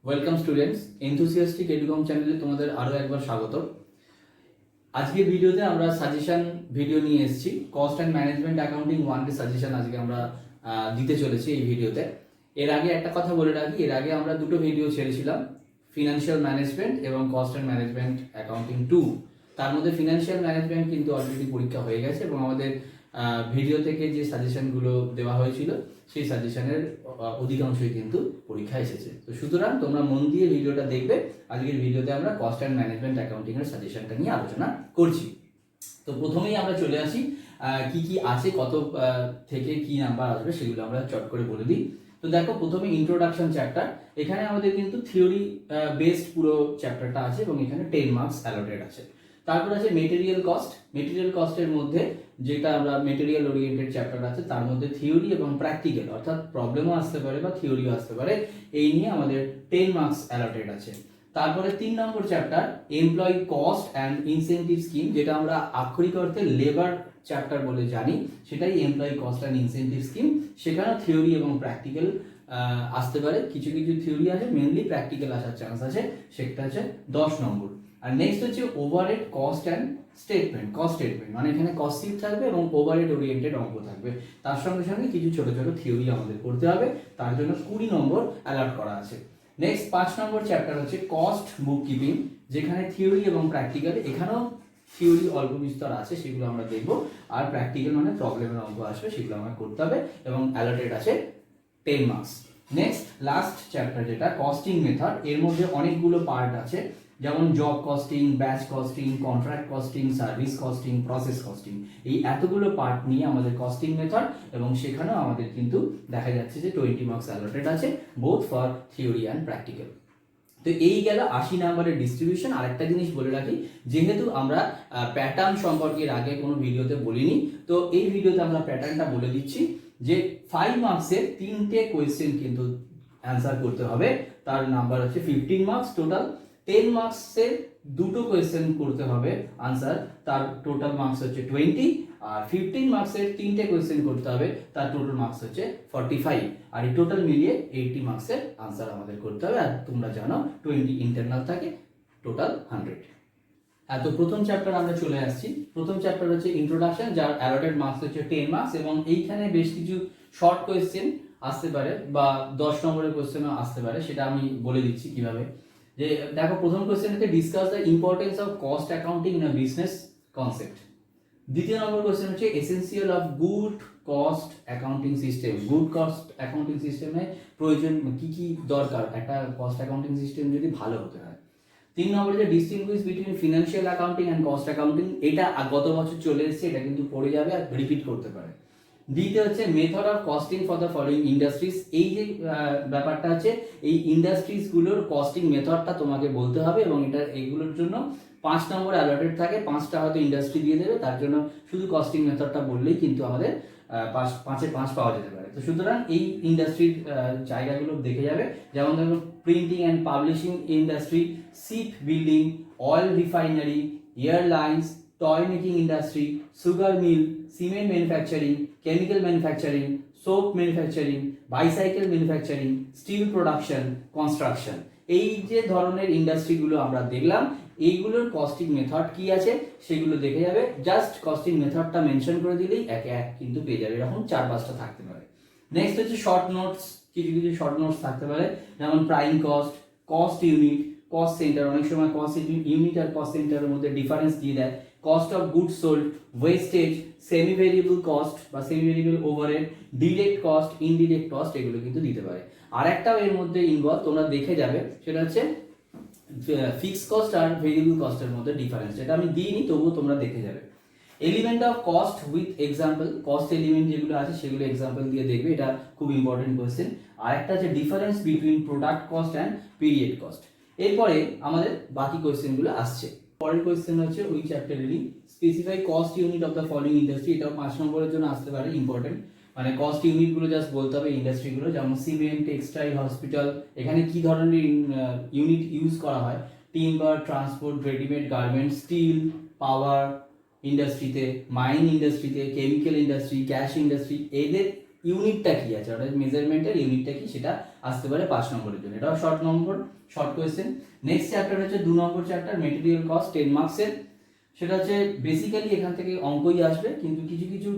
Welcome students, enthusiastic এডুকম চ্যানেলে তোমাদের আরও একবার স্বাগত। আজকের ভিডিওতে আমরা সাজেশন ভিডিও নিয়ে এসেছি। কস্ট অ্যান্ড ম্যানেজমেন্ট অ্যাকাউন্টিং 1 এর সাজেশন আজকে আমরা দিতে চলেছি এই ভিডিওতে। এর আগে একটা কথা বলে রাখি, এর আগে আমরা দুটো ভিডিও ছেড়েছিলাম, ফিনান্সিয়াল ম্যানেজমেন্ট এবং কস্ট অ্যান্ড ম্যানেজমেন্ট অ্যাকাউন্টিং 2। তার মধ্যে ফিনান্সিয়াল ম্যানেজমেন্ট কিন্তু অলরেডি পরীক্ষা হয়ে গেছে এবং আমাদের ভিডিও থেকে যে সাজেশনগুলো দেওয়া হয়েছিল সেই সাজেশনের অধিকাংশই কিন্তু পরীক্ষা এসেছে। তো সুতরাং তোমরা মন দিয়ে ভিডিওটা দেখবে। আজকের ভিডিওতে আমরা কস্ট অ্যান্ড ম্যানেজমেন্ট অ্যাকাউন্টিং এর সাজেশনটা নিয়ে আলোচনা করছি। তো প্রথমেই আমরা চলে আসি কি কি আছে, কত থেকে কি নাম্বার আসবে সেগুলো আমরা চট করে বলে দিই। তো দেখো, প্রথমে ইন্ট্রোডাকশন চ্যাপ্টার। এখানে আমাদের কিন্তু থিওরি বেসড পুরো চ্যাপ্টারটা আছে এবং এখানে 10 মার্কস অ্যালটেড আছে। তারপর আছে মেটেরিয়াল কস্ট। মেটেরিয়াল কস্টের মধ্যে যেটা আমরা মেটেরিয়াল ওরিয়েন্টেড চ্যাপ্টার আছে, তার মধ্যে থিওরি এবং প্র্যাকটিক্যাল, অর্থাৎ প্রবলেমও আসতে পারে বা থিওরিও আসতে পারে, এই নিয়ে আমাদের 10 মার্কস অ্যালটেড আছে। তারপরে 3 নম্বর chapter employee cost and incentive scheme, যেটা আমরা আক্ষরিক অর্থে লেবার চ্যাপ্টার বলে জানি, সেটাই employee cost and incentive scheme. সেখানে থিওরি এবং প্র্যাকটিক্যাল আসতে পারে, কিছু কিছু থিওরি আছে, মেনলি প্র্যাকটিক্যাল আসার চান্স আছে, সেটা হচ্ছে 10 নম্বর। আর নেক্সট হচ্ছে overhead cost and statement. Cost statement মানে এখানে কস্ট শিট থাকবে এবং ওভারহেড ওরিয়েন্টেড অঙ্ক থাকবে, তার সঙ্গে সঙ্গে কিছু ছোট ছোট থিওরি আমাদের করতে হবে, তার জন্য 20 নম্বর অ্যালট করা আছে। নেক্সট 5 নম্বর চ্যাপ্টার হচ্ছে কস্ট বুক কিপিং, যেখানে থিওরি এবং প্র্যাকটিক্যাল, এখানেও থিওরি অল্প বিস্তর আছে, সেগুলো আমরা দেখব, আর প্র্যাকটিক্যাল মানে প্রবলেমের অঙ্ক আসবে, সেগুলো আমরা করতে হবে এবং অ্যালটেড আছে 10 মার্কস। নেক্সট লাস্ট চ্যাপ্টার যেটা কস্টিং মেথড, এর মধ্যে অনেকগুলো পার্ট আছে, যেমন job costing, batch costing, contract costing, service costing, process costing, এই এতগুলো পার্ট নিয়ে আমাদের কস্টিং মেথড, এবং সেখানেও আমাদের কিন্তু দেখা যাচ্ছে যে 20 মার্কস অ্যালটেড আছে, both for theory and practical. তো এই গেল 80 নম্বরের ডিস্ট্রিবিউশন। আরেকটা জিনিস বলে রাখি, যেহেতু আমরা প্যাটার্ন সম্পর্কে এর আগে কোনো ভিডিওতে বলিনি, তো এই ভিডিওতে আমরা প্যাটার্নটা বলে দিচ্ছি যে 5 মার্কসের 3টে কোয়েশ্চেন কিন্তু অ্যান্সার করতে হবে, তার নাম্বার হচ্ছে 15 মার্কস টোটাল। 10 মার্কসের দুটো কোয়েশ্চেন করতে হবে আনসার, তার টোটাল মার্কস হচ্ছে 20। আর 15 মার্কসের 3টে কোয়েশ্চেন করতে হবে, তার টোটাল মার্কস হচ্ছে 45। আর এই টোটাল মিলিয়ে 80 মার্কসের আনসার আমাদের করতে হবে। আর তোমরা জানো 20 ইন্টারনাল থাকে, টোটাল 100। তো প্রথম চ্যাপ্টার আমরা চলে আসছি। প্রথম চ্যাপ্টার হচ্ছে ইন্ট্রোডাকশন, যার অ্যালটেড মার্কস হচ্ছে 10 মার্কস, এবং এইখানে বেশ কিছু শর্ট কোয়েশ্চেন আসতে পারে বা 10 নম্বরের কোয়েশ্চেনও আসতে পারে, সেটা আমি বলে দিচ্ছি কিভাবে। যে দেখো, প্রথম কোয়েশ্চেন হচ্ছে discuss the importance of cost accounting in a business concept. দ্বিতীয় নম্বর কোয়েশ্চেন হচ্ছে essential of good cost accounting system. Good cost accounting সিস্টেমে প্রয়োজন কি কি দরকার, একটা কস্ট অ্যাকাউন্টিং সিস্টেম যদি ভালো হতে হয়। 3 নম্বরে যে distinguish between financial accounting and cost accounting, এটা গত বছর চলে এসেছে, এটা কিন্তু পড়ে যাবে আর রিপিট করতে পারে। দ্বিতীয় হচ্ছে method of costing for the following industries. এই যে ব্যাপারটা আছে, এই ইন্ডাস্ট্রিজগুলোর কস্টিং মেথডটা তোমাকে বলতে হবে, এবং এটা এইগুলোর জন্য 5 নম্বর অ্যালটেড থাকে। 5টা হয়তো ইন্ডাস্ট্রি দিয়ে দেবে, তার জন্য শুধু কস্টিং মেথডটা বললেই কিন্তু আমাদের 5-এ 5 পাওয়া যেতে পারে। তো সুতরাং এই ইন্ডাস্ট্রির জায়গাগুলো দেখে যাবে, যেমন ধরো printing and publishing industry, ship building, oil refinery, airlines, toy making industry, sugar mill, cement manufacturing, chemical manufacturing, soap manufacturing, bicycle manufacturing, steel production, construction. এই যে ধরনের ইন্ডাস্ট্রিগুলো আমরা দেখলাম, এইগুলোর কস্টিং মেথড কি আছে সেগুলো দেখে যাবে। জাস্ট কস্টিং মেথডটা মেনশন করে দিলেই একে এক কিন্তু পেয়ে যাবে, এরকম 4-5টা থাকতে পারে। নেক্সট হচ্ছে শর্ট নোটস, কিছু কিছু শর্ট নোটস থাকতে পারে, যেমন prime cost, cost unit, cost centre. অনেক সময় কস্ট ইউনিট আর কস্ট সেন্টারের মধ্যে ডিফারেন্স দিয়ে দেয়। Cost of goods sold, wastage, semi variable cost বা semi variable overhead, direct cost, indirect cost, এগুলো কিন্তু দিতে পারে। আর একটাও এর মধ্যে ইনভলভ, তোমরা দেখে যাবে, সেটা হচ্ছে ফিক্সড কস্ট আর ভেরিয়েবল কস্টের মধ্যে ডিফারেন্স, যেটা আমি দিইনি, তবুও তোমরা দেখে যাবে। Element of cost with example, cost element যেগুলো আছে সেগুলো এক্সাম্পল দিয়ে দেখবে, এটা খুব ইম্পর্টেন্ট কোয়েশ্চেন। আর একটা আছে difference between product cost and period cost. এরপরে আমাদের বাকি কোয়েশ্চেনগুলো আসছে। পরের কোয়েশ্চেন হচ্ছে ওই চ্যাপ্টারেরই, specify cost unit of the following industry. এটাও 5 নম্বরের জন্য আসতে পারে, ইম্পর্টেন্ট। মানে কস্ট ইউনিটগুলো জাস্ট বলতে হবে ইন্ডাস্ট্রিগুলো, যেমন সিমেন্ট, টেক্সটাইল, হসপিটাল, এখানে কি ধরনের ইউনিট ইউজ করা হয়, timber, transport, readymade garment, steel, power ইন্ডাস্ট্রিতে, মাইন ইন্ডাস্ট্রিতে, কেমিক্যাল ইন্ডাস্ট্রি, গ্যাস ইন্ডাস্ট্রি, এদের ইউনিটটা কি আছে, অর্থাৎ মেজারমেন্টের ইউনিটটা কি সেটা আসতে পারে 5 নম্বরের জন্য, এটাও শর্ট কোয়েশ্চেন। নেক্সট চ্যাপ্টার হচ্ছে 2 নম্বর চ্যাপ্টার মেটেরিয়াল কস্ট 10 মার্কসের। সেটা হচ্ছে বেসিক্যালি এখান থেকে অঙ্কই আসবে, কিন্তু কিছু কিছু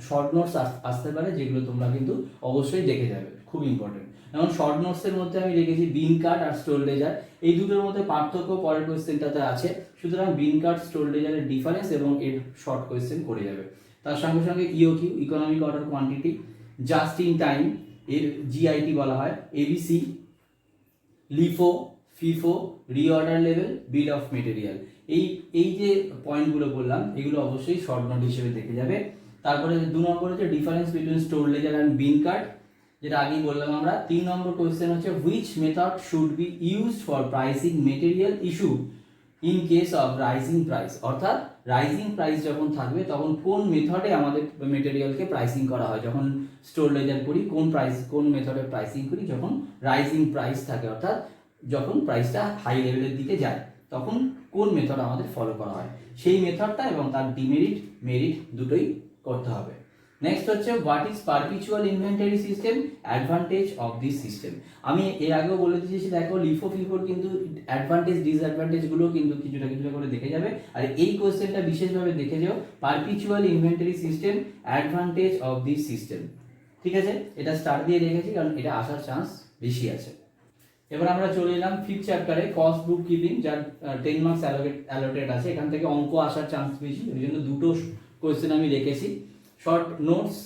শর্ট নোটস আসতে পারে, যেগুলো তোমরা কিন্তু অবশ্যই দেখে যাবে, খুব ইম্পর্টেন্ট। যেমন শর্ট নোটসের মধ্যে আমি রেখেছি বিন কাট আর স্টোল লেজার, এই দুটোর মধ্যে পার্থক্য পরের কোয়েশ্চেনটাতে আছে, সুতরাং বিন কাট স্টোল লেজারের ডিফারেন্স এবং এর শর্ট কোয়েশ্চেন করে যাবে। তার সঙ্গে সঙ্গে EOQ economic order quantity, just in time এর জিআইটি বলা হয়, ABC, LIFO, FIFO, reorder level, bill of material, এই যে পয়েন্টগুলো বললাম এগুলো অবশ্যই শর্ট নোট হিসেবে দেখে যাবে। তারপরে 2 নম্বর হচ্ছে difference between store ledger and bin card, যেটা আগেই বললাম আমরা। 3 নম্বর কোয়েশ্চেন হচ্ছে which method should be used for pricing material issue in case of rising price, অর্থাৎ রাইজিং প্রাইস যখন থাকবে তখন কোন মেথডে আমাদের মেটেরিয়ালকে প্রাইসিং করা হয়, যখন স্টোর লেজার করি কোন মেথডে প্রাইসিং করি, যখন রাইজিং প্রাইস থাকে অর্থাৎ যখন প্রাইসটা হাই লেভেলের দিকে যায় তখন কোন মেথড আমাদের ফলো করা হয়, সেই মেথডটা এবং তার ডিমেরিট মেরিট দুটোই করতে হবে। নেক্সট হচ্ছে what is perpetual inventory system, advantage of this system. আমি এর আগেও বলে দিয়েছি, দেখো লিফো ফিফোর কিন্তু অ্যাডভান্টেজ ডিসঅ্যাডভান্টেজগুলো কিন্তু কিছুটা করে দেখে যাবে, আর এই কোয়েশ্চেনটা বিশেষভাবে দেখে যাও, perpetual inventory system, advantage of this system. ঠিক আছে, এটা স্টার দিয়ে রেখেছি কারণ এটা আসার চান্স বেশি আছে। এবার আমরা চলে এলাম 5th চ্যাপ্টারে কস্ট বুক কিপিং, যার 10 মার্কস অ্যালোটেড আছে, এখান থেকে অঙ্ক আসার চান্স বেশি, ওই জন্য দুটো কোয়েশ্চেন আমি রেখেছি। শর্ট নোটস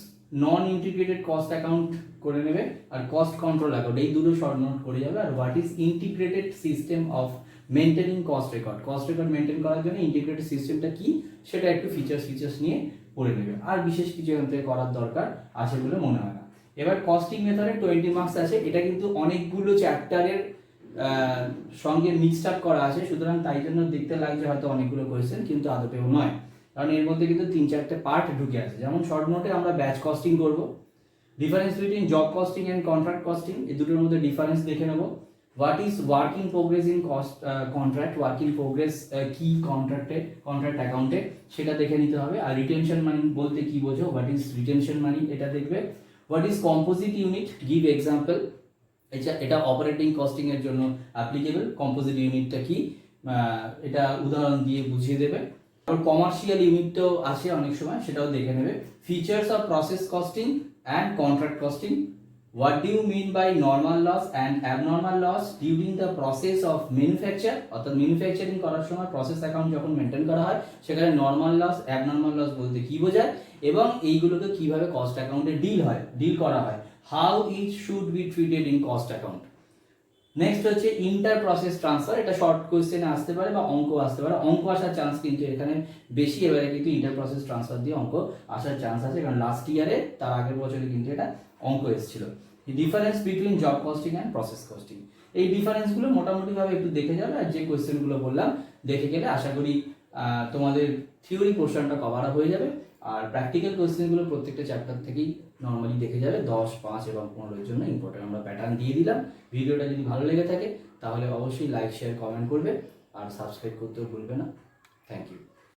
নন ইন্টিগ্রেটেড কস্ট অ্যাকাউন্ট করে নেবে, আর কস্ট কন্ট্রোল অ্যাকাউন্ট, এই দুটো শর্ট নোট করে যাবে। আর what is integrated system of maintaining cost record maintain করার জন্য ইন্টিগ্রেটেড সিস্টেমটা কি সেটা একটু ফিচার্স নিয়ে পড়ে নেবে, আর বিশেষ কিছু এখান থেকে করার দরকার আছে বলে মনে হয় না। এবার কস্টিং মেথডে 20 মার্কস আছে, এটা কিন্তু অনেকগুলো চ্যাপ্টারের সঙ্গে মিক্সড আপ করা আছে, সুতরাং তাই জন্য দেখতে লাগছে হয়তো অনেকগুলো কোয়েশ্চেন, কিন্তু আদতেও নয়, কারণ এর মধ্যে কিন্তু 3-4টে পার্ট ঢুকে আছে। যেমন শর্ট নোটে আমরা ব্যাচ কস্টিং করব, difference between job costing and contract costing, এই দুটোর মধ্যে ডিফারেন্স দেখে নেব। What is work in progress in contract, work in progress কি কন্ট্রাক্ট অ্যাকাউন্টে, সেটা দেখে নিতে হবে। আর রিটেনশন মানি বলতে কি বোঝো, হোয়াট ইজ রিটেনশন মানি, এটা দেখবে। What is composite unit, give example, এটা অপারেটিং কস্টিং এর জন্য অ্যাপ্লিকেবল, কম্পোজিট ইউনিটটা কি এটা উদাহরণ দিয়ে বুঝিয়ে দেবে। আর কমার্শিয়াল ইউনিটও আছে অনেক সময়, সেটাও দেখে নেবে। Features of process costing and contract costing, what do you mean by normal loss and abnormal loss during the process of manufacture, অর্থাৎ ম্যানুফ্যাকচারিং করার সময় প্রসেস অ্যাকাউন্ট যখন মেনটেন করা হয় সেখানে নর্মাল লস অ্যাবনর্মাল লস বলতে কি বোঝায়, এবং এইগুলোকে কিভাবে কস্ট অ্যাকাউন্টে ডিল করা হয়, how it should be treated in cost account. Next হচ্ছে ইন্টার প্রসেস ট্রান্সফার, এটা শর্ট কোয়েশ্চেনে আসতে পারে বা অঙ্ক আসতে পারে, অঙ্ক আসার চান্স কিন্তু এখানে বেশি, এবারে কিন্তু ইন্টার প্রসেস ট্রান্সফার দিয়ে অঙ্ক আসার চান্স আছে, কারণ লাস্ট ইয়ারে তার আগের বছরে কিন্তু এটা অঙ্ক এসেছিল। Difference between job costing and process costing, এই ডিফারেন্সগুলো মোটামুটিভাবে একটু দেখে যাবে, আর যে কোয়েশ্চেনগুলো বললাম দেখে গেলে আশা করি তোমাদের থিওরি পোর্শনটা কভার হয়ে যাবে, আর প্র্যাকটিক্যাল কোয়েশ্চেনগুলো প্রত্যেকটা চ্যাপ্টার থেকেই নর্মালি দেখে যাবে। 10, 5 এবং 15 জন্য ইম্পর্টেন্ট আমরা প্যাটার্ন দিয়ে দিলাম। ভিডিওটা যদি ভালো লেগে থাকে তাহলে অবশ্যই লাইক, শেয়ার, কমেন্ট করবে, আর সাবস্ক্রাইব করতেও ভুলবে না। Thank you.